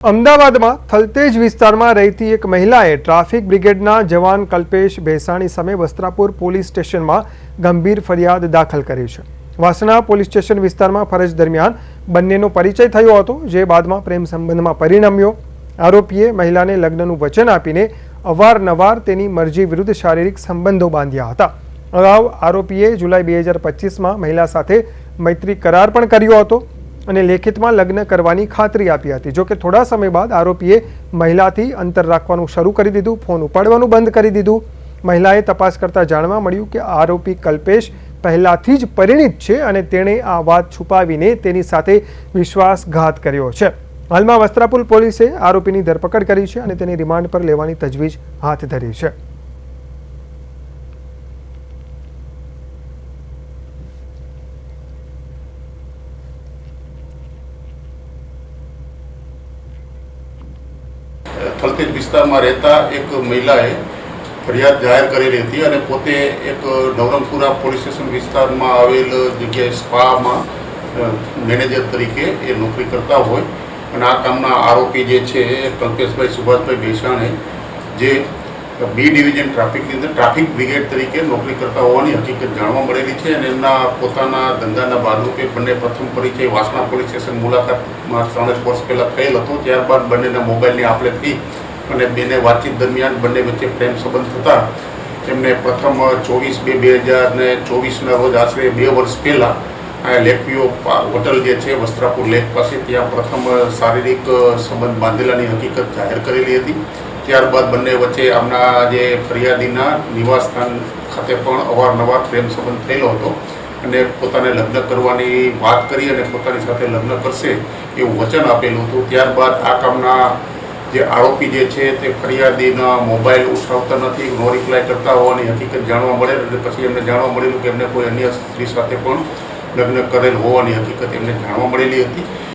અમદાવાદમાં થલતેજ વિસ્તારમાં રહેતી એક મહિલાએ ટ્રાફિક બ્રિગેડના જવાન કલ્પેશ ભેસાણી સામે વસ્ત્રાપુર પોલીસ સ્ટેશનમાં ગંભીર ફરિયાદ દાખલ કરી છે। વાસણા પોલીસ સ્ટેશન વિસ્તારમાં ફરજ દરમિયાન બંનેનો પરિચય થયો હતો, જે બાદમાં પ્રેમ સંબંધમાં પરિણમ્યો। આરોપીએ મહિલાને લગ્નનું વચન આપીને અવારનવાર તેની મરજી વિરુદ્ધ શારીરિક સંબંધો બાંધ્યા હતા। અગાઉ આરોપીએ જુલાઈ 2025માં મહિલા સાથે મૈત્રી કરાર પણ કર્યો હતો અને લેખિતમાં લગ્ન કરવાની ખાતરી આપી હતી। જો કે થોડા સમય બાદ આરોપીએ મહિલાથી અંતર રાખવાનું શરૂ કરી દીધું, ફોન ઉપાડવાનું બંધ કરી દીધું। મહિલાએ તપાસ કરતા જાણવા મળ્યું કે આરોપી કલ્પેશ પહેલાથી જ પરિણીત છે અને તેણે આ વાત છુપાવીને તેની સાથે વિશ્વાસઘાત કર્યો છે। હાલમાં વસ્ત્રાપુર પોલીસે આરોપીની ધરપકડ કરી છે અને તેને રિમાન્ડ પર લેવાની તજવીજ હાથ ધરી છે। થલતેજ વિસ્તારમાં રહેતા એક મહિલાએ ફરિયાદ જાહેર કરેલી હતી અને પોતે એક નવરંગપુરા પોલીસ સ્ટેશન વિસ્તારમાં આવેલ જગ્યાએ સ્પામાં મેનેજર તરીકે એ નોકરી કરતા હોય અને આ કામના આરોપી જે છે એ કલ્પેશભાઈ સુભાષભાઈ ભેસાણે જે બી ડિવિઝન ટ્રાફિકની અંદર ટ્રાફિક બ્રિગેડ તરીકે નોકરી કરતા હોવાની હકીકત જાણવા મળેલી છે અને એમના પોતાના ધંધાના ભાગરૂપે બંને પ્રથમ પરિચય વાસણા પોલીસ સ્ટેશન મુલાકાતમાં 3 વર્ષ પહેલાં થયેલ હતો। ત્યારબાદ બંનેના મોબાઈલની આપલે થઈ અને બંને વાતચીત દરમિયાન બંને વચ્ચે પ્રેમ સંબંધ થતા એમને પ્રથમ 24/2/2024ના રોજ આશરે 2 વર્ષ પહેલાં લેકવ્યુ હોટલ જે છે વસ્ત્રાપુર લેક પાસે ત્યાં પ્રથમ શારીરિક સંબંધ બાંધેલાની હકીકત જાહેર કરેલી હતી। ત્યારબાદ બંને વચ્ચે આમના જે ફરિયાદીના નિવાસસ્થાન ખાતે પણ અવારનવાર પ્રેમ સંબંધ થયેલો હતો અને પોતાને લગ્ન કરવાની વાત કરી અને પોતાની સાથે લગ્ન કરશે એવું વચન આપેલું હતું। ત્યારબાદ આ કામના જે આરોપી જે છે તે ફરિયાદીના મોબાઈલ ઉઠાવતા નથી, નો રિપ્લાય કરતા હોવાની હકીકત જાણવા મળેલ અને પછી એમને જાણવા મળેલું કે એમને કોઈ અન્ય સ્ત્રી સાથે પણ લગ્ન કરેલ હોવાની હકીકત એમને જાણવા મળેલી હતી।